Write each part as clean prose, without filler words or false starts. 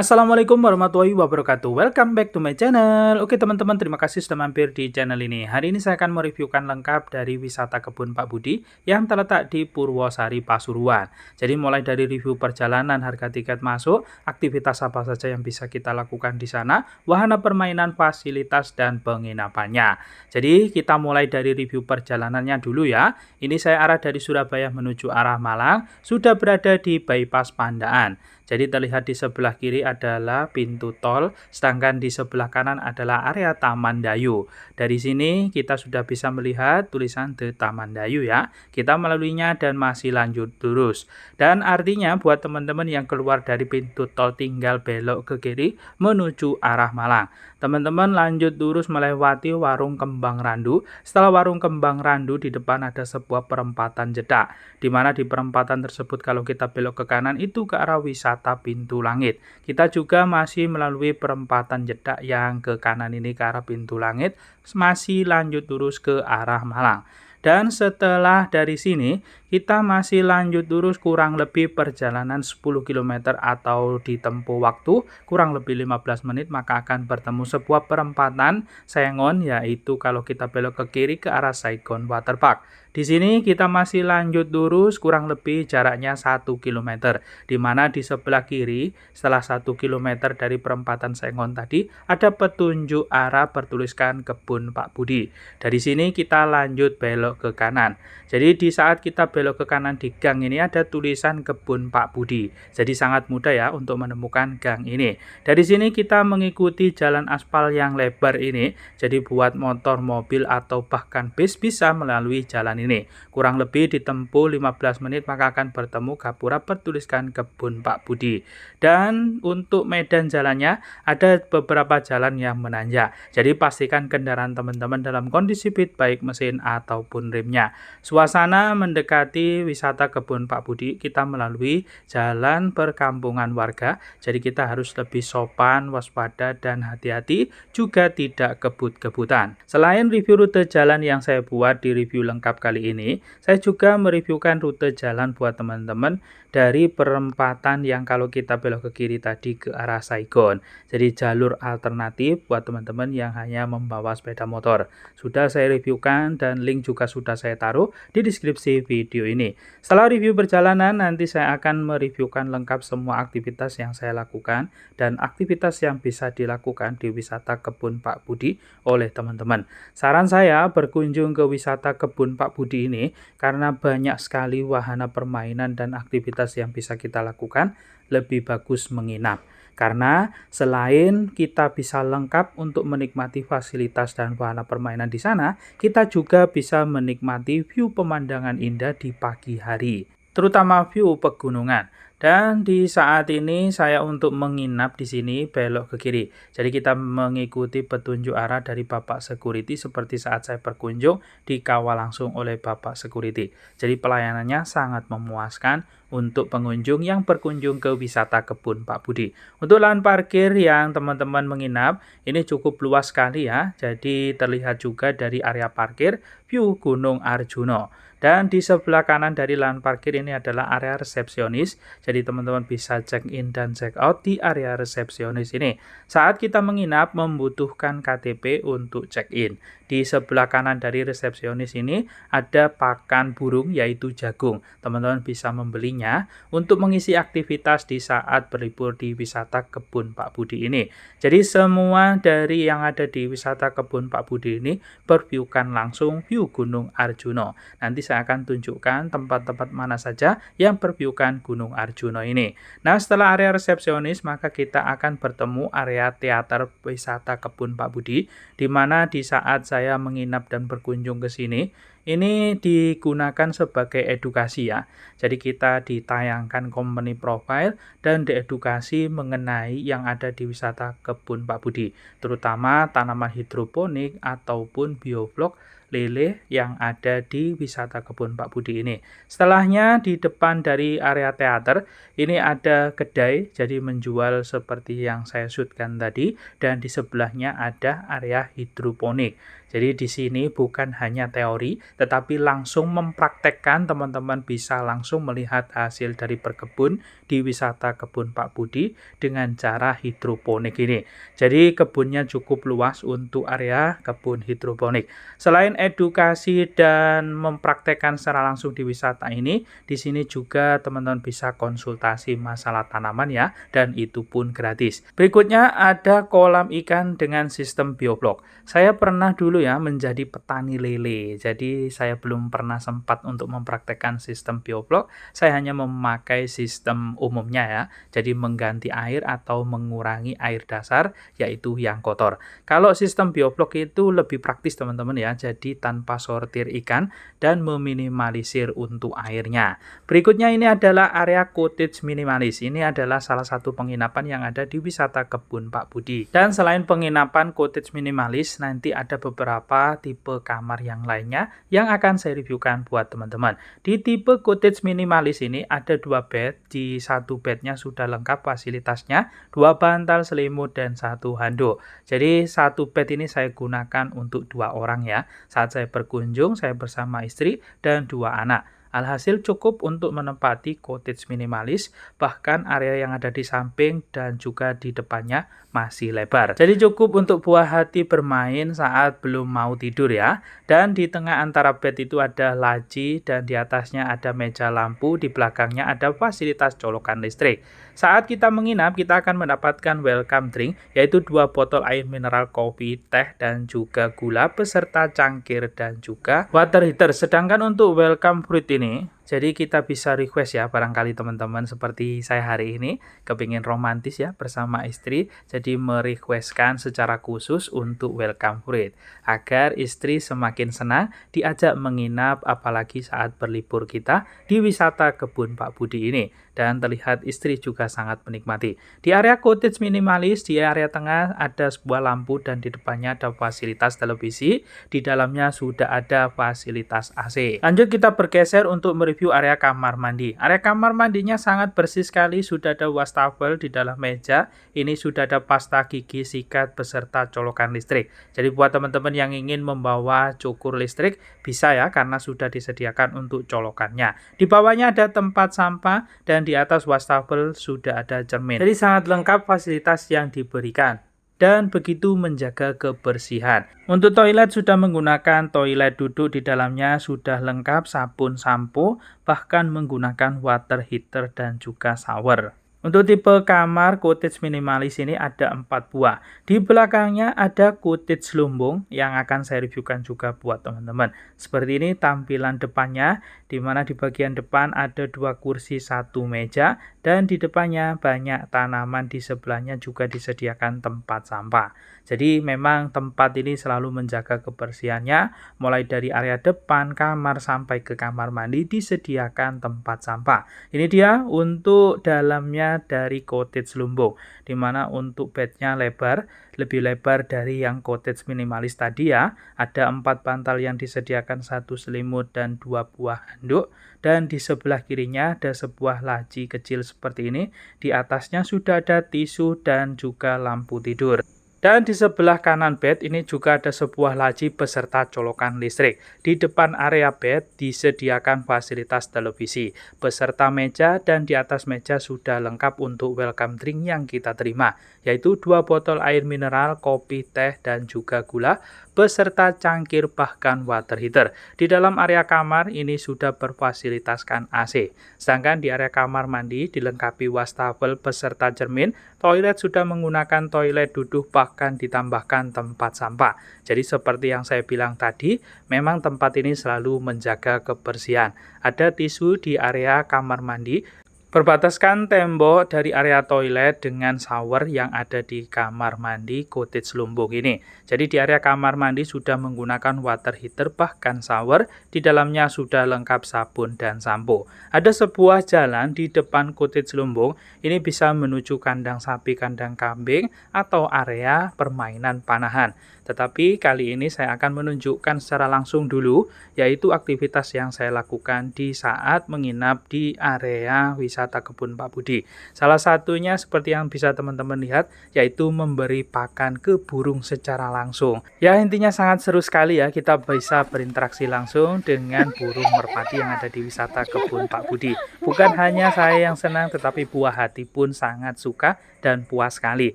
Assalamualaikum warahmatullahi wabarakatuh. Welcome back to my channel. Oke teman-teman, terima kasih sudah mampir di channel ini. Hari ini saya akan mereviewkan lengkap dari wisata kebun Pak Budi yang terletak di Purwosari, Pasuruan. Jadi mulai dari review perjalanan, harga tiket masuk, aktivitas apa saja yang bisa kita lakukan di sana, wahana permainan, fasilitas, dan penginapannya. Jadi kita mulai dari review perjalanannya dulu ya. Ini saya arah dari Surabaya menuju arah Malang, sudah berada di bypass Pandaan. Jadi terlihat di sebelah kiri adalah pintu tol, sedangkan di sebelah kanan adalah area Taman Dayu. Dari sini kita sudah bisa melihat tulisan The Taman Dayu ya. Kita melaluinya dan masih lanjut lurus. Dan artinya buat teman-teman yang keluar dari pintu tol tinggal belok ke kiri menuju arah Malang. Teman-teman lanjut lurus melewati warung Kembang Randu. Setelah warung Kembang Randu, di depan ada sebuah perempatan jedak, di mana di perempatan tersebut kalau kita belok ke kanan itu ke arah wisata Pintu Langit. Kita juga masih melalui perempatan jedak yang ke kanan ini ke arah Pintu Langit, masih lanjut lurus ke arah Malang. Dan setelah dari sini, kita masih lanjut lurus kurang lebih perjalanan 10 km atau ditempuh waktu kurang lebih 15 menit, maka akan bertemu sebuah perempatan Sayangon, yaitu kalau kita belok ke kiri ke arah Saigon Waterpark. Di sini kita masih lanjut lurus kurang lebih jaraknya 1 km, di mana di sebelah kiri setelah 1 km dari perempatan Sayangon tadi ada petunjuk arah bertuliskan Kebun Pak Budi. Dari sini kita lanjut belok ke kanan. Jadi di saat kita belok ke kanan di gang ini ada tulisan Kebun Pak Budi. Jadi sangat mudah ya untuk menemukan gang ini. Dari sini kita mengikuti jalan aspal yang lebar ini. Jadi buat motor, mobil atau bahkan bis bisa melalui jalan ini. Kurang lebih ditempuh 15 menit maka akan bertemu gapura bertuliskan Kebun Pak Budi. Dan untuk medan jalannya ada beberapa jalan yang menanjak. Jadi pastikan kendaraan teman-teman dalam kondisi fit baik mesin ataupun remnya. Suasana mendekati wisata Kebun Pak Budi, kita melalui jalan perkampungan warga. Jadi kita harus lebih sopan, waspada, dan hati-hati, juga tidak kebut-kebutan. Selain review rute jalan yang saya buat di review lengkap kali ini, saya juga mereviewkan rute jalan buat teman-teman dari perempatan yang kalau kita belok ke kiri tadi ke arah Saigon. Jadi jalur alternatif buat teman-teman yang hanya membawa sepeda motor. Sudah saya reviewkan dan link juga sudah saya taruh di deskripsi video ini. Setelah review perjalanan, nanti saya akan mereviewkan lengkap semua aktivitas yang saya lakukan dan aktivitas yang bisa dilakukan di wisata Kebun Pak Budi oleh teman-teman. Saran saya berkunjung ke wisata Kebun Pak Budi ini karena banyak sekali wahana permainan dan aktivitas yang bisa kita lakukan, lebih bagus menginap. Karena selain kita bisa lengkap untuk menikmati fasilitas dan wahana permainan di sana, kita juga bisa menikmati view pemandangan indah di pagi hari, terutama view pegunungan. Dan di saat ini saya untuk menginap di sini belok ke kiri. Jadi kita mengikuti petunjuk arah dari Bapak Security seperti saat saya berkunjung dikawal langsung oleh Bapak Security. Jadi pelayanannya sangat memuaskan untuk pengunjung yang berkunjung ke wisata Kebun Pak Budi. Untuk lahan parkir yang teman-teman menginap ini cukup luas sekali ya. Jadi terlihat juga dari area parkir view Gunung Arjuno. Dan di sebelah kanan dari lahan parkir ini adalah area resepsionis. Jadi teman-teman bisa check in dan check out di area resepsionis ini. Saat kita menginap membutuhkan KTP untuk check in. Di sebelah kanan dari resepsionis ini ada pakan burung yaitu jagung. Teman-teman bisa membelinya untuk mengisi aktivitas di saat berlibur di wisata Kebun Pak Budi ini. Jadi semua dari yang ada di wisata Kebun Pak Budi ini berviewkan langsung view Gunung Arjuno. Nanti saya akan tunjukkan tempat-tempat mana saja yang berviewkan Gunung Arjuno ini. Nah, setelah area resepsionis maka kita akan bertemu area teater wisata Kebun Pak Budi, di mana di saat saya menginap dan berkunjung ke sini, ini digunakan sebagai edukasi ya. Jadi kita ditayangkan company profile dan diedukasi mengenai yang ada di wisata Kebun Pak Budi, terutama tanaman hidroponik ataupun bioflok lele yang ada di wisata Kebun Pak Budi ini. Setelahnya di depan dari area teater ini ada kedai, jadi menjual seperti yang saya shootkan tadi, dan di sebelahnya ada area hidroponik. Jadi di sini bukan hanya teori, tetapi langsung mempraktekkan, teman-teman bisa langsung melihat hasil dari berkebun di wisata kebun Pak Budi dengan cara hidroponik ini. Jadi kebunnya cukup luas untuk area kebun hidroponik. Selain edukasi dan mempraktekkan secara langsung di wisata ini, di sini juga teman-teman bisa konsultasi masalah tanaman ya, dan itu pun gratis. Berikutnya ada kolam ikan dengan sistem bioblok. Saya pernah dulu ya menjadi petani lele, jadi saya belum pernah sempat untuk mempraktekkan sistem bioblok. Saya hanya memakai sistem umumnya ya, jadi mengganti air atau mengurangi air dasar, yaitu yang kotor. Kalau sistem bioblok itu lebih praktis teman-teman ya, jadi tanpa sortir ikan dan meminimalisir untuk airnya. Berikutnya ini adalah area cottage minimalis. Ini adalah salah satu penginapan yang ada di wisata kebun Pak Budi. Dan selain penginapan cottage minimalis, nanti ada beberapa tipe kamar yang lainnya yang akan saya reviewkan buat teman-teman. Di tipe cottage minimalis ini ada 2 bed. Di satu bednya sudah lengkap fasilitasnya, 2 bantal selimut dan 1 handuk. Jadi satu bed ini saya gunakan untuk 2 orang ya. Saat saya berkunjung, saya bersama istri dan 2 anak. Alhasil cukup untuk menempati cottage minimalis, bahkan area yang ada di samping dan juga di depannya masih lebar. Jadi cukup untuk buah hati bermain saat belum mau tidur ya. Dan di tengah antara bed itu ada laci dan di atasnya ada meja lampu, di belakangnya ada fasilitas colokan listrik. Saat kita menginap, kita akan mendapatkan welcome drink, yaitu 2 botol air mineral, kopi, teh, dan juga gula, beserta cangkir dan juga water heater. Sedangkan untuk welcome fruit ini, jadi kita bisa request ya, barangkali teman-teman seperti saya hari ini, kepingin romantis ya bersama istri, jadi merequestkan secara khusus untuk welcome fruit, agar istri semakin senang diajak menginap, apalagi saat berlibur kita di wisata kebun Pak Budi ini. Dan terlihat istri juga sangat menikmati. Di area cottage minimalis, di area tengah ada sebuah lampu dan di depannya ada fasilitas televisi. Di dalamnya sudah ada fasilitas AC. Lanjut kita bergeser untuk mereview area kamar mandi. Area kamar mandinya sangat bersih sekali, sudah ada wastafel di dalam meja. Ini sudah ada pasta gigi, sikat, beserta colokan listrik. Jadi buat teman-teman yang ingin membawa cukur listrik, bisa ya, karena sudah disediakan untuk colokannya. Di bawahnya ada tempat sampah dan di atas wastafel sudah ada cermin. Jadi sangat lengkap fasilitas yang diberikan dan begitu menjaga kebersihan. Untuk toilet sudah menggunakan toilet duduk, di dalamnya sudah lengkap sabun sampo, bahkan menggunakan water heater dan juga shower. Untuk tipe kamar cottage minimalis ini ada 4 buah. Di belakangnya ada cottage lumbung yang akan saya reviewkan juga buat teman-teman. Seperti ini tampilan depannya, di mana di bagian depan ada 2 kursi, 1 meja, dan di depannya banyak tanaman, di sebelahnya juga disediakan tempat sampah. Jadi memang tempat ini selalu menjaga kebersihannya, mulai dari area depan kamar sampai ke kamar mandi disediakan tempat sampah. Ini dia untuk dalamnya dari cottage lumbung, dimana untuk bednya lebar, lebih lebar dari yang cottage minimalis tadi ya. Ada 4 bantal yang disediakan, 1 selimut dan 2 buah handuk, dan di sebelah kirinya ada sebuah laci kecil seperti ini. Di atasnya sudah ada tisu dan juga lampu tidur. Dan di sebelah kanan bed ini juga ada sebuah laci beserta colokan listrik. Di depan area bed disediakan fasilitas televisi beserta meja, dan di atas meja sudah lengkap untuk welcome drink yang kita terima, yaitu 2 botol air mineral, kopi, teh, dan juga gula, beserta cangkir bahkan water heater. Di dalam area kamar ini sudah berfasilitaskan AC. Sedangkan di area kamar mandi dilengkapi wastafel beserta cermin, toilet sudah menggunakan toilet duduk, bahkan ditambahkan tempat sampah. Jadi seperti yang saya bilang tadi, memang tempat ini selalu menjaga kebersihan. Ada tisu di area kamar mandi, berbataskan tembok dari area toilet dengan shower yang ada di kamar mandi cottage lumbung ini. Jadi di area kamar mandi sudah menggunakan water heater bahkan shower, di dalamnya sudah lengkap sabun dan sampo. Ada sebuah jalan di depan cottage lumbung, ini bisa menuju kandang sapi, kandang kambing, atau area permainan panahan. Tetapi kali ini saya akan menunjukkan secara langsung dulu, yaitu aktivitas yang saya lakukan di saat menginap di area wisata wisata kebun Pak Budi. Salah satunya seperti yang bisa teman-teman lihat, yaitu memberi pakan ke burung secara langsung. Ya, intinya sangat seru sekali ya, kita bisa berinteraksi langsung dengan burung merpati yang ada di wisata kebun Pak Budi. Bukan hanya saya yang senang, tetapi buah hati pun sangat suka dan puas sekali.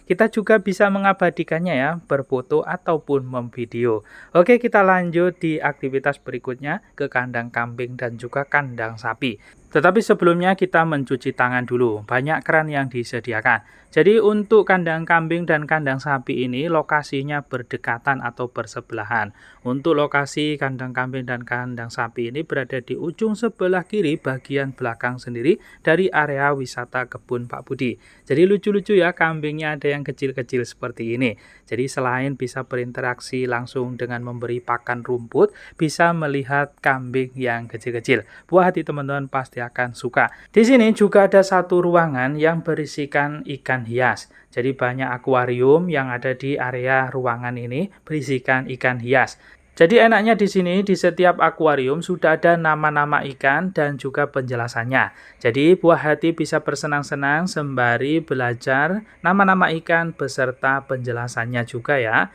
Kita juga bisa mengabadikannya ya, berfoto ataupun memvideo. Oke, kita lanjut di aktivitas berikutnya ke kandang kambing dan juga kandang sapi. Tetapi sebelumnya kita mencuci tangan dulu. Banyak keran yang disediakan. Jadi untuk kandang kambing dan kandang sapi ini lokasinya berdekatan atau bersebelahan. Untuk lokasi kandang kambing dan kandang sapi ini berada di ujung sebelah kiri bagian belakang sendiri dari area wisata kebun Pak Budi. Jadi lucu-lucu ya, kambingnya ada yang kecil-kecil seperti ini. Jadi selain bisa berinteraksi langsung dengan memberi pakan rumput, bisa melihat kambing yang kecil-kecil. Buah hati teman-teman pasti akan suka. Di sini juga ada satu ruangan yang berisikan ikan hias. Jadi banyak akuarium yang ada di area ruangan ini berisikan ikan hias. Jadi enaknya di sini di setiap akuarium sudah ada nama-nama ikan dan juga penjelasannya. Jadi buah hati bisa bersenang-senang sembari belajar nama-nama ikan beserta penjelasannya juga ya.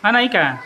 Mana ikan?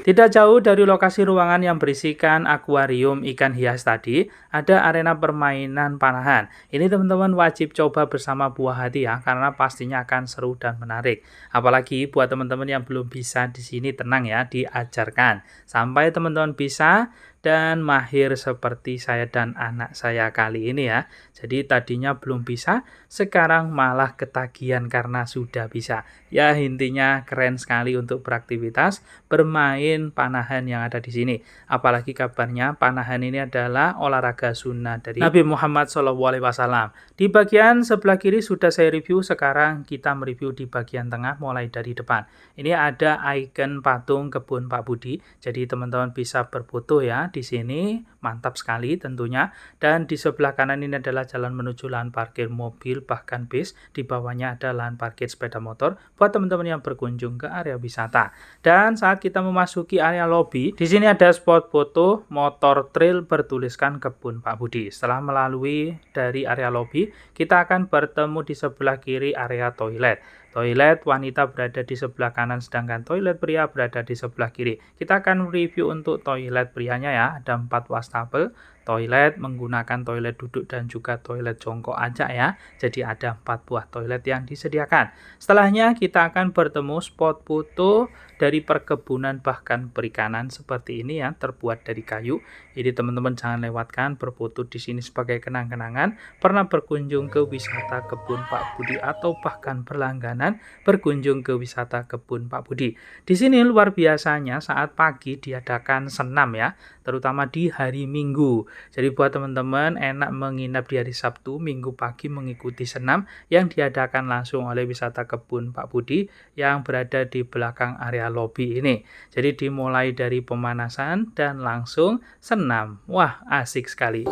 Tidak jauh dari lokasi ruangan yang berisikan akuarium ikan hias tadi, ada arena permainan panahan. Ini teman-teman wajib coba bersama buah hati ya, karena pastinya akan seru dan menarik. Apalagi buat teman-teman yang belum bisa di sini, tenang ya, diajarkan. Sampai teman-teman bisa dan mahir seperti saya dan anak saya kali ini ya. Jadi tadinya belum bisa, sekarang malah ketagihan karena sudah bisa. Ya intinya keren sekali untuk beraktivitas, bermain panahan yang ada di sini. Apalagi kabarnya panahan ini adalah olahraga sunnah dari Nabi Muhammad SAW. Di bagian sebelah kiri sudah saya review, sekarang kita mereview di bagian tengah mulai dari depan. Ini ada ikon patung kebun Pak Budi, jadi teman-teman bisa berfoto ya di sini, mantap sekali tentunya. Dan di sebelah kanan ini adalah jalan menuju lahan parkir mobil bahkan bis, di bawahnya ada lahan parkir sepeda motor buat teman-teman yang berkunjung ke area wisata. Dan saat kita memasuki area lobi, di sini ada spot foto motor trail bertuliskan kebun Pak Budi. Setelah melalui dari area lobi, kita akan bertemu di sebelah kiri area toilet. Toilet wanita berada di sebelah kanan, sedangkan toilet pria berada di sebelah kiri. Kita akan review untuk toilet prianya ya, ada 4 wastafel. Toilet menggunakan toilet duduk dan juga toilet jongkok aja ya. Jadi ada 4 buah toilet yang disediakan. Setelahnya kita akan bertemu spot foto dari perkebunan bahkan perikanan seperti ini ya, terbuat dari kayu. Jadi teman-teman jangan lewatkan berfoto di sini sebagai kenang-kenangan pernah berkunjung ke wisata kebun Pak Budi atau bahkan berlangganan berkunjung ke wisata kebun Pak Budi. Di sini luar biasanya saat pagi diadakan senam ya, terutama di hari Minggu. Jadi buat teman-teman enak menginap di hari Sabtu, Minggu pagi mengikuti senam yang diadakan langsung oleh wisata kebun Pak Budi yang berada di belakang area lobi ini. Jadi dimulai dari pemanasan dan langsung senam. Wah, asik sekali.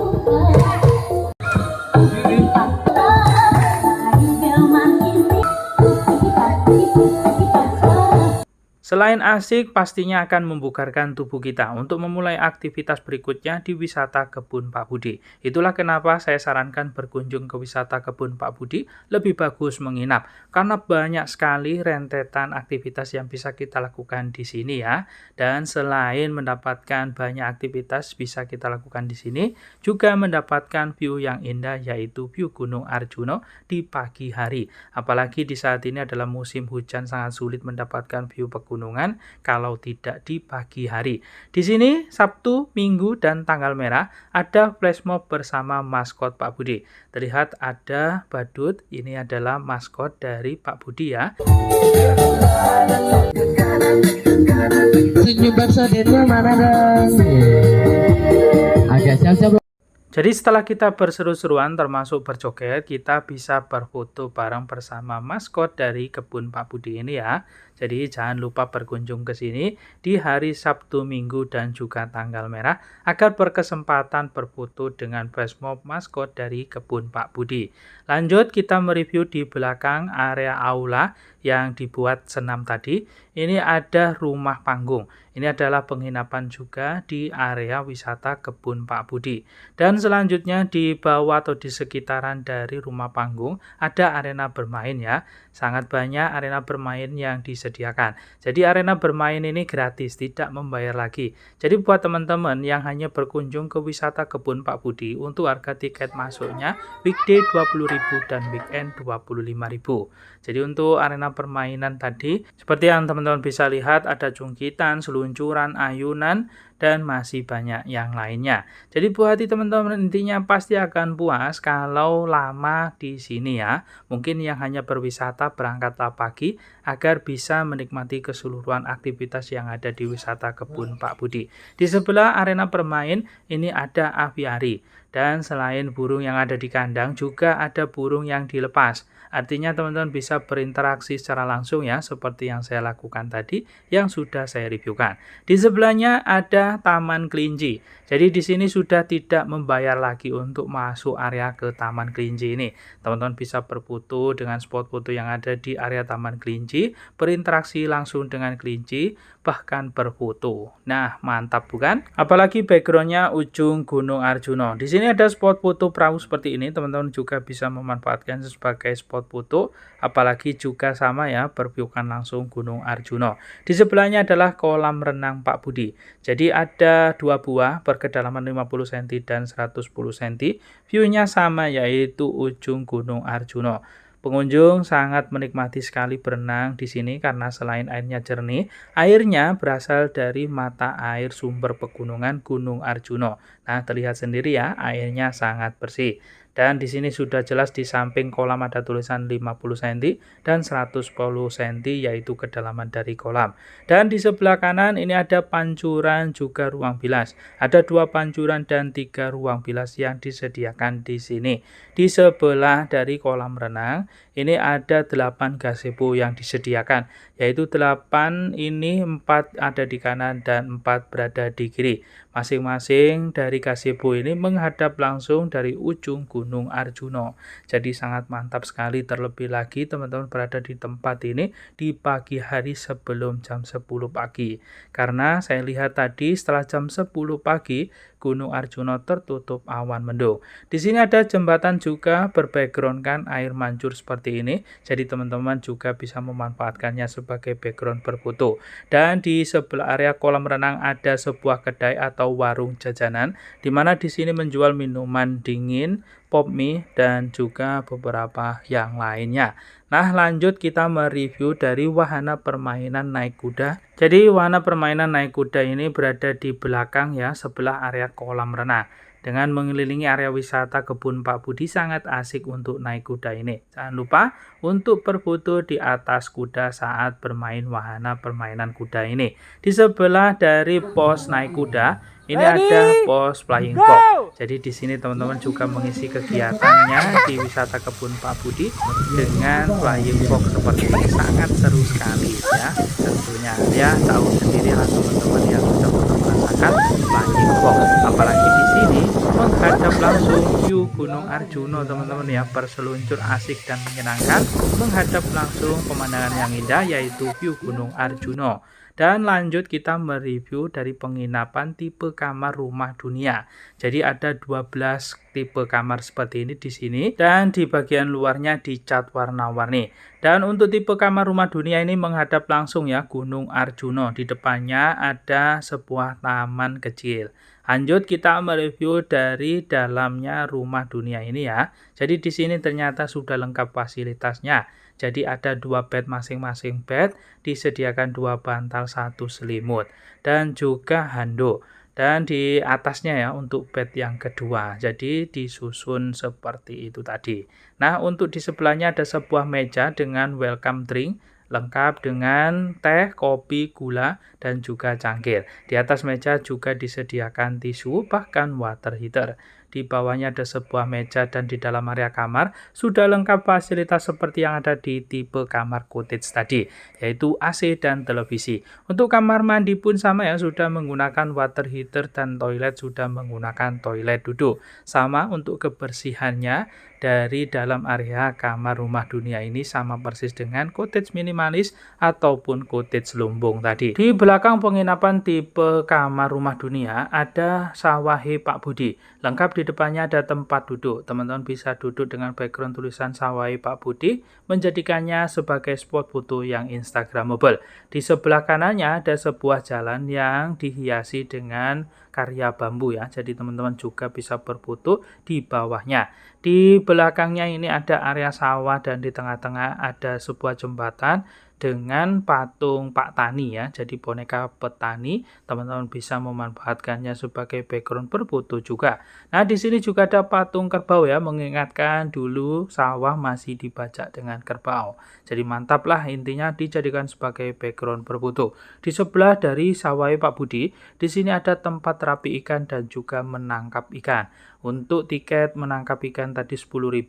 Selain asik, pastinya akan membugarkan tubuh kita untuk memulai aktivitas berikutnya di wisata kebun Pak Budi. Itulah kenapa saya sarankan berkunjung ke wisata kebun Pak Budi lebih bagus menginap, karena banyak sekali rentetan aktivitas yang bisa kita lakukan di sini ya. Dan selain mendapatkan banyak aktivitas bisa kita lakukan di sini, juga mendapatkan view yang indah yaitu view Gunung Arjuna di pagi hari. Apalagi di saat ini adalah musim hujan, sangat sulit mendapatkan view pegunungan kalau tidak di pagi hari. Di sini Sabtu, Minggu, dan tanggal merah ada flash mob bersama maskot Pak Budi. Terlihat ada badut, ini adalah maskot dari Pak Budi ya. Senyum bersedihnya mana dong? Agak siap-siap. Jadi setelah kita berseru-seruan termasuk berjoget, kita bisa berfoto bareng bersama maskot dari kebun Pak Budi ini ya. Jadi jangan lupa berkunjung ke sini di hari Sabtu, Minggu, dan juga tanggal merah agar berkesempatan berfoto dengan flash mob maskot dari kebun Pak Budi. Lanjut kita mereview di belakang area aula yang dibuat senam tadi. Ini ada rumah panggung. Ini adalah penginapan juga di area wisata Kebun Pak Budi. Dan selanjutnya di bawah atau di sekitaran dari rumah panggung ada arena bermain ya. Sangat banyak arena bermain yang disediakan. Jadi arena bermain ini gratis, tidak membayar lagi. Jadi buat teman-teman yang hanya berkunjung ke wisata Kebun Pak Budi, untuk harga tiket masuknya weekday 20.000 dan weekend 25.000. Jadi untuk arena permainan tadi, seperti yang teman-teman bisa lihat, ada jungkitan, seluncuran, ayunan, dan masih banyak yang lainnya. Jadi buat teman-teman intinya pasti akan puas kalau lama di sini ya. Mungkin yang hanya berwisata berangkatlah pagi agar bisa menikmati keseluruhan aktivitas yang ada di wisata Kebun Pak Budi. Di sebelah arena bermain ini ada aviari. Dan selain burung yang ada di kandang, juga ada burung yang dilepas. Artinya teman-teman bisa berinteraksi secara langsung ya, seperti yang saya lakukan tadi, yang sudah saya reviewkan. Di sebelahnya ada Taman Kelinci. Jadi di sini sudah tidak membayar lagi untuk masuk area ke Taman Kelinci ini. Teman-teman bisa berfoto dengan spot foto yang ada di area Taman Kelinci, berinteraksi langsung dengan kelinci, bahkan berfoto. Nah, mantap bukan? Apalagi backgroundnya ujung Gunung Arjuna. Di sini ada spot foto perahu seperti ini, teman-teman juga bisa memanfaatkan sebagai spot foto, apalagi juga sama ya, berviewkan langsung Gunung Arjuna. Di sebelahnya adalah kolam renang Pak Budi. Jadi ada dua buah berkedalaman 50 cm dan 110 cm. View-nya sama yaitu ujung Gunung Arjuna. Pengunjung sangat menikmati sekali berenang di sini karena selain airnya jernih, airnya berasal dari mata air sumber pegunungan Gunung Arjuna. Nah, terlihat sendiri ya, airnya sangat bersih. Dan di sini sudah jelas di samping kolam ada tulisan 50 cm dan 110 cm yaitu kedalaman dari kolam. Dan di sebelah kanan ini ada pancuran juga ruang bilas. Ada 2 pancuran dan 3 ruang bilas yang disediakan di sini. Di sebelah dari kolam renang ini ada 8 gazebo yang disediakan, yaitu 8 ini 4 ada di kanan dan 4 berada di kiri. Masing-masing dari gazebo ini menghadap langsung dari ujung Gunung Arjuna. Jadi sangat mantap sekali, terlebih lagi teman-teman berada di tempat ini di pagi hari sebelum jam 10 pagi. Karena saya lihat tadi setelah jam 10 pagi Gunung Arjuna tertutup awan mendung. Di sini ada jembatan juga berbackgroundkan air mancur seperti ini. Jadi teman-teman juga bisa memanfaatkannya sebagai background berfoto. Dan di sebelah area kolam renang ada sebuah kedai atau warung jajanan, di mana di sini menjual minuman dingin, pop mie, dan juga beberapa yang lainnya. Nah, lanjut kita mereview dari wahana permainan naik kuda. Jadi wahana permainan naik kuda ini berada di belakang ya, sebelah area kolam renang. Dengan mengelilingi area wisata Kebun Pak Budi sangat asik untuk naik kuda ini. Jangan lupa untuk berfoto di atas kuda saat bermain wahana permainan kuda ini. Di sebelah dari pos naik kuda ini ada pos flying fox. Jadi di sini teman-teman juga mengisi kegiatannya di wisata Kebun Pak Budi dengan flying fox seperti ini, sangat seru sekali ya. Tentunya ya tahu sendiri lah teman-teman yang sudah pernah merasakan flying fox. Apalagi di sini menghadap langsung view Gunung Arjuna teman-teman ya, berseluncur asik dan menyenangkan, menghadap langsung pemandangan yang indah yaitu view Gunung Arjuna. Dan lanjut kita mereview dari penginapan tipe kamar rumah dunia. Jadi ada 12 tipe kamar seperti ini di sini dan di bagian luarnya dicat warna-warni. Dan untuk tipe kamar rumah dunia ini menghadap langsung ya Gunung Arjuna. Di depannya ada sebuah taman kecil. Lanjut kita mereview dari dalamnya rumah dunia ini ya. Jadi di sini ternyata sudah lengkap fasilitasnya. Jadi ada 2 bed masing-masing bed, disediakan 2 bantal, 1 selimut, dan juga handuk. Dan di atasnya ya untuk bed yang kedua. Jadi disusun seperti itu tadi. Nah, untuk di sebelahnya ada sebuah meja dengan welcome drink, lengkap dengan teh, kopi, gula, dan juga cangkir. Di atas meja juga disediakan tisu, bahkan water heater. Di bawahnya ada sebuah meja dan di dalam area kamar sudah lengkap fasilitas seperti yang ada di tipe kamar cottage tadi, yaitu AC dan televisi. Untuk kamar mandi pun sama ya, sudah menggunakan water heater dan toilet sudah menggunakan toilet duduk. Sama untuk kebersihannya, dari dalam area kamar rumah dunia ini sama persis dengan cottage minimalis ataupun cottage lumbung tadi. Di belakang penginapan tipe kamar rumah dunia ada Sawahe Pak Budi. Lengkap di depannya ada tempat duduk. Teman-teman bisa duduk dengan background tulisan Sawahe Pak Budi, menjadikannya sebagai spot foto yang instagramable. Di sebelah kanannya ada sebuah jalan yang dihiasi dengan karya bambu ya. Jadi teman-teman juga bisa berfoto di bawahnya. Di belakangnya ini ada area sawah dan di tengah-tengah ada sebuah jembatan dengan patung Pak Tani ya. Jadi boneka petani, teman-teman bisa memanfaatkannya sebagai background berfoto juga. Nah, di sini juga ada patung kerbau ya, mengingatkan dulu sawah masih dibajak dengan kerbau. Jadi mantap lah, intinya dijadikan sebagai background berfoto. Di sebelah dari Sawahe Pak Budi, di sini ada tempat terapi ikan dan juga menangkap ikan. Untuk tiket menangkap ikan tadi 10.000,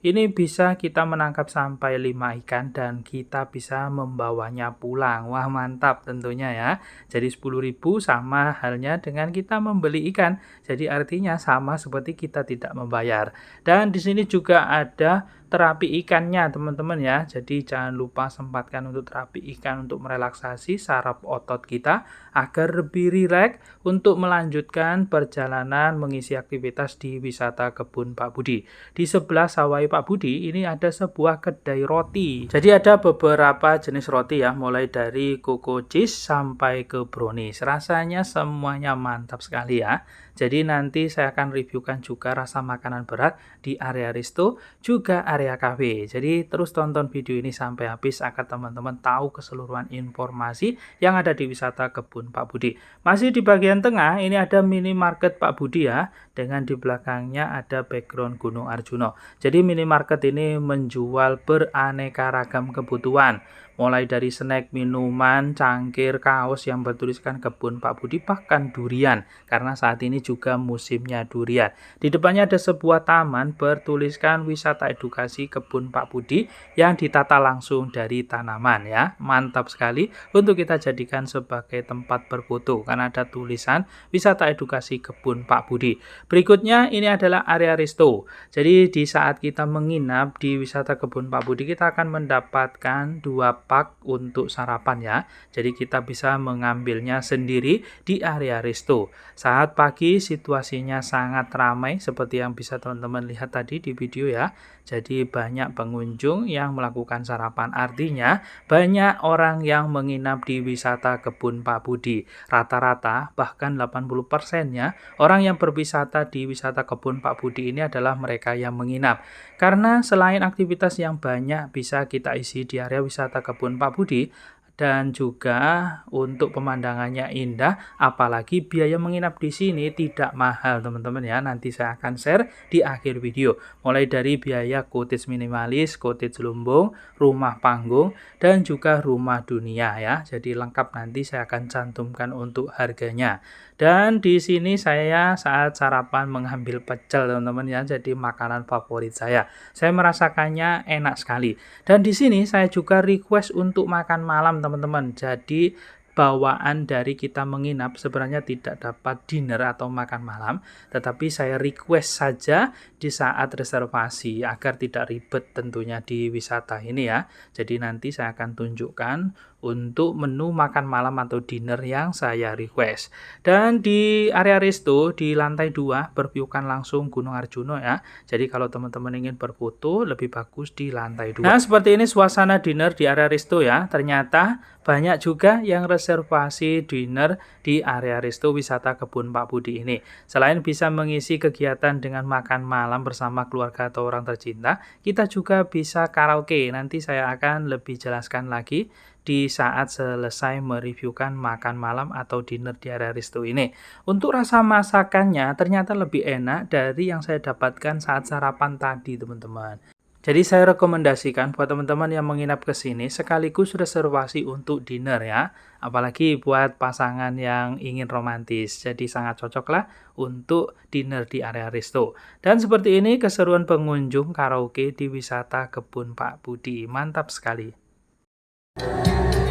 ini bisa kita menangkap sampai 5 ikan dan kita bisa membawanya pulang. Wah, mantap tentunya ya. Jadi 10.000 sama halnya dengan kita membeli ikan. Jadi artinya sama seperti kita tidak membayar. Dan di sini juga ada terapi ikannya teman-teman ya. Jadi jangan lupa sempatkan untuk terapi ikan untuk merelaksasi saraf otot kita agar lebih rileks untuk melanjutkan perjalanan mengisi aktivitas di wisata kebun Pak Budi. Di sebelah Sawahe Pak Budi ini ada sebuah kedai roti. Jadi ada beberapa jenis roti ya, mulai dari coco cheese sampai ke brownies. Rasanya semuanya mantap sekali ya. Jadi nanti saya akan reviewkan juga rasa makanan berat di area resto, juga area cafe. Jadi terus tonton video ini sampai habis agar teman-teman tahu keseluruhan informasi yang ada di wisata kebun Pak Budi. Masih di bagian tengah ini ada minimarket Pak Budi ya, dengan di belakangnya ada background Gunung Arjuno. Jadi minimarket ini menjual beraneka ragam kebutuhan. Mulai dari snack, minuman, cangkir, kaos yang bertuliskan kebun Pak Budi, bahkan durian. Karena saat ini juga musimnya durian. Di depannya ada sebuah taman bertuliskan wisata edukasi kebun Pak Budi yang ditata langsung dari tanaman ya. Mantap sekali untuk kita jadikan sebagai tempat berfoto karena ada tulisan wisata edukasi kebun Pak Budi. Berikutnya ini adalah area resto. Jadi di saat kita menginap di wisata kebun Pak Budi, kita akan mendapatkan 2 pak untuk sarapan ya. Jadi kita bisa mengambilnya sendiri di area resto. Saat pagi situasinya sangat ramai seperti yang bisa teman-teman lihat tadi di video ya. Jadi banyak pengunjung yang melakukan sarapan, artinya banyak orang yang menginap di wisata kebun Pak Budi. Rata-rata bahkan 80%-nya orang yang berwisata di wisata kebun Pak Budi ini adalah mereka yang menginap. Karena selain aktivitas yang banyak bisa kita isi di area wisata kebun Pak Budi, dan juga untuk pemandangannya indah, apalagi biaya menginap di sini tidak mahal teman-teman ya. Nanti saya akan share di akhir video, mulai dari biaya cottage minimalis, cottage lumbung, rumah panggung, dan juga rumah dunia ya. Jadi lengkap, nanti saya akan cantumkan untuk harganya. Dan di sini saya saat sarapan mengambil pecel teman-teman ya, jadi makanan favorit saya. Saya merasakannya enak sekali. Dan di sini saya juga request untuk makan malam teman-teman. Jadi bawaan dari kita menginap sebenarnya tidak dapat dinner atau makan malam, tetapi saya request saja di saat reservasi agar tidak ribet tentunya di wisata ini ya. Jadi nanti saya akan tunjukkan untuk menu makan malam atau dinner yang saya request. Dan di area resto di lantai 2 berviewkan langsung Gunung Arjuno ya. Jadi kalau teman-teman ingin berfoto lebih bagus di lantai 2. Nah, seperti ini suasana dinner di area resto ya. Ternyata banyak juga yang reservasi dinner di area resto wisata kebun Pak Budi ini. Selain bisa mengisi kegiatan dengan makan malam bersama keluarga atau orang tercinta, kita juga bisa karaoke. Nanti saya akan lebih jelaskan lagi di saat selesai mereviewkan makan malam atau dinner di area resto ini. Untuk rasa masakannya ternyata lebih enak dari yang saya dapatkan saat sarapan tadi teman-teman. Jadi saya rekomendasikan buat teman-teman yang menginap ke sini sekaligus reservasi untuk dinner ya. Apalagi buat pasangan yang ingin romantis. Jadi sangat cocok lah untuk dinner di area resto. Dan seperti ini keseruan pengunjung karaoke di wisata kebun Pak Budi. Mantap sekali.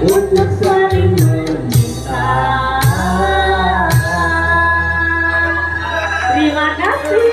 Untuk saling meminta. Terima kasih.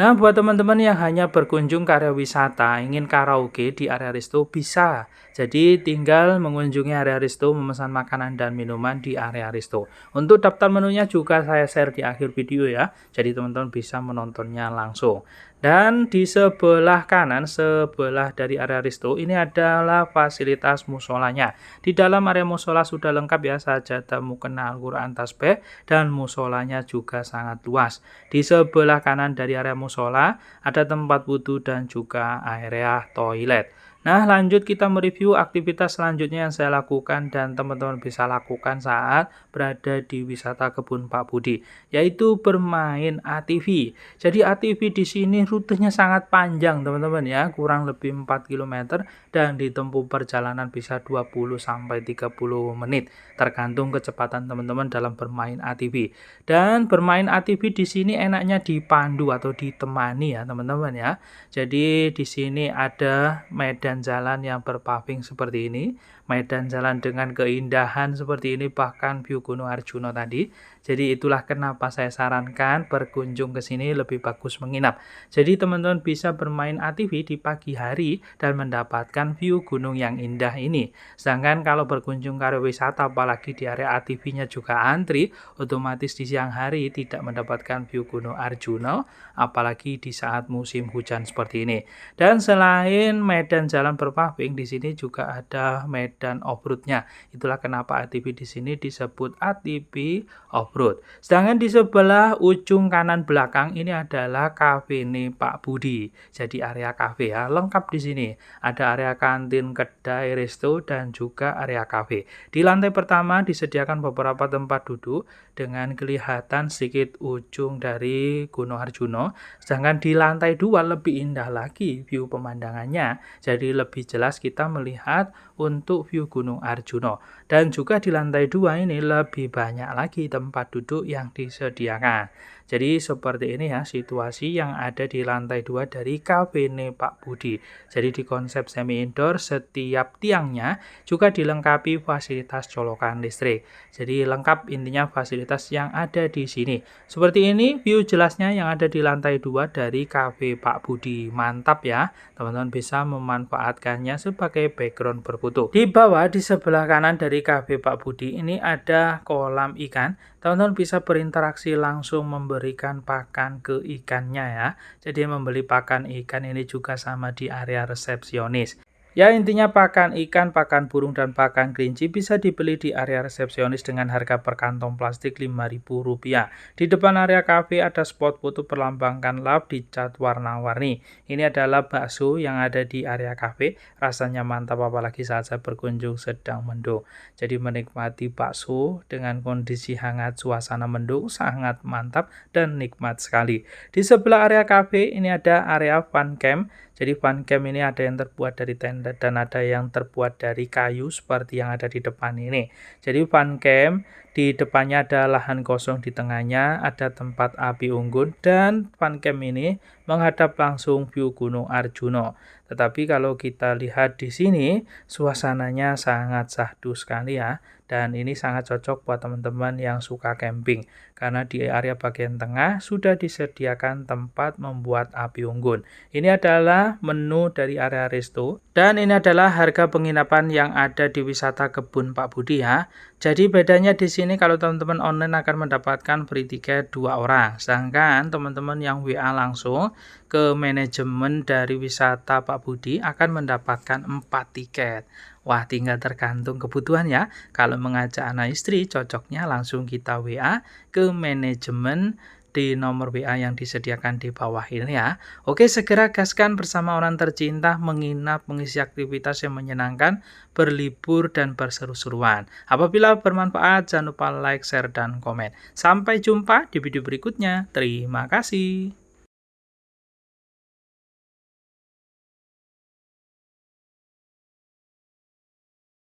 Nah, buat teman-teman yang hanya berkunjung ke area wisata, ingin karaoke di area resto bisa. Jadi tinggal mengunjungi area resto, memesan makanan dan minuman di area resto. Untuk daftar menunya juga saya share di akhir video ya. Jadi teman-teman bisa menontonnya langsung. Dan di sebelah kanan, sebelah dari area resto, ini adalah fasilitas musolanya. Di dalam area musola sudah lengkap ya, sajadah mukena Al-Quran tasbih, dan musolanya juga sangat luas. Di sebelah kanan dari area musola ada tempat wudhu dan juga area toilet. Nah, lanjut kita mereview aktivitas selanjutnya yang saya lakukan dan teman-teman bisa lakukan saat berada di wisata Kebun Pak Budi, yaitu bermain ATV. Jadi ATV di sini rutenya sangat panjang teman-teman ya, kurang lebih 4 km dan ditempuh perjalanan bisa 20 sampai 30 menit tergantung kecepatan teman-teman dalam bermain ATV. Dan bermain ATV di sini enaknya dipandu atau ditemani ya teman-teman ya. Jadi di sini ada medan jalan yang berpaving seperti ini, medan jalan dengan keindahan seperti ini, bahkan view Gunung Arjuna tadi. Jadi itulah kenapa saya sarankan berkunjung ke sini lebih bagus menginap. Jadi teman-teman bisa bermain ATV di pagi hari dan mendapatkan view gunung yang indah ini. Sedangkan kalau berkunjung ke area wisata apalagi di area ATV-nya juga antri, otomatis di siang hari tidak mendapatkan view Gunung Arjuna apalagi di saat musim hujan seperti ini. Dan selain medan jalan berpaving, di sini juga ada medan off-road-nya. Itulah kenapa ATV di sini disebut ATV off-road. Sedangkan di sebelah ujung kanan belakang ini adalah kafe Pak Budi. Jadi area kafe ya, lengkap di sini. Ada area kantin, kedai, resto dan juga area kafe. Di lantai pertama disediakan beberapa tempat duduk dengan kelihatan sedikit ujung dari Gunung Arjuna. Sedangkan di lantai 2 lebih indah lagi view pemandangannya. Jadi lebih jelas kita melihat untuk view Gunung Arjuna. Dan juga di lantai 2 ini lebih banyak lagi tempat duduk yang disediakan. Jadi seperti ini ya situasi yang ada di lantai 2 dari kafe Pak Budi. Jadi di konsep semi indoor setiap tiangnya juga dilengkapi fasilitas colokan listrik. Jadi lengkap intinya fasilitas yang ada di sini. Seperti ini view jelasnya yang ada di lantai 2 dari kafe Pak Budi. Mantap ya, teman-teman bisa memanfaatkannya sebagai background berfoto. Di bawah di sebelah kanan dari kafe Pak Budi ini ada kolam ikan. Teman-teman bisa berinteraksi langsung memberikan pakan ke ikannya ya. Jadi membeli pakan ikan ini juga sama di area resepsionis. Ya intinya pakan ikan, pakan burung, dan pakan kelinci bisa dibeli di area resepsionis dengan harga per kantong plastik Rp5.000. Di depan area kafe ada spot foto berlambangkan love dicat warna-warni. Ini adalah bakso yang ada di area kafe. Rasanya mantap apalagi saat saya berkunjung sedang mendung. Jadi menikmati bakso dengan kondisi hangat suasana mendung sangat mantap dan nikmat sekali. Di sebelah area kafe ini ada area fun camp. Jadi fun camp ini ada yang terbuat dari tenda dan ada yang terbuat dari kayu seperti yang ada di depan ini. Jadi fun camp di depannya ada lahan kosong, di tengahnya ada tempat api unggun dan fun camp ini menghadap langsung view Gunung Arjuna. Tetapi kalau kita lihat di sini suasananya sangat syahdu sekali ya. Dan ini sangat cocok buat teman-teman yang suka camping. Karena di area bagian tengah sudah disediakan tempat membuat api unggun. Ini adalah menu dari area resto. Dan ini adalah harga penginapan yang ada di wisata Kebun Pak Budi ya. Jadi bedanya di sini kalau teman-teman online akan mendapatkan free tiket 2 orang. Sedangkan teman-teman yang WA langsung ke manajemen dari wisata Pak Budi akan mendapatkan 4 tiket. Wah, tinggal tergantung kebutuhan ya. Kalau mengajak anak istri, cocoknya langsung kita WA ke manajemen di nomor WA yang disediakan di bawah ini ya. Oke, segera gaskan bersama orang tercinta, menginap, mengisi aktivitas yang menyenangkan, berlibur, dan berseru-seruan. Apabila bermanfaat, jangan lupa like, share, dan komen. Sampai jumpa di video berikutnya. Terima kasih.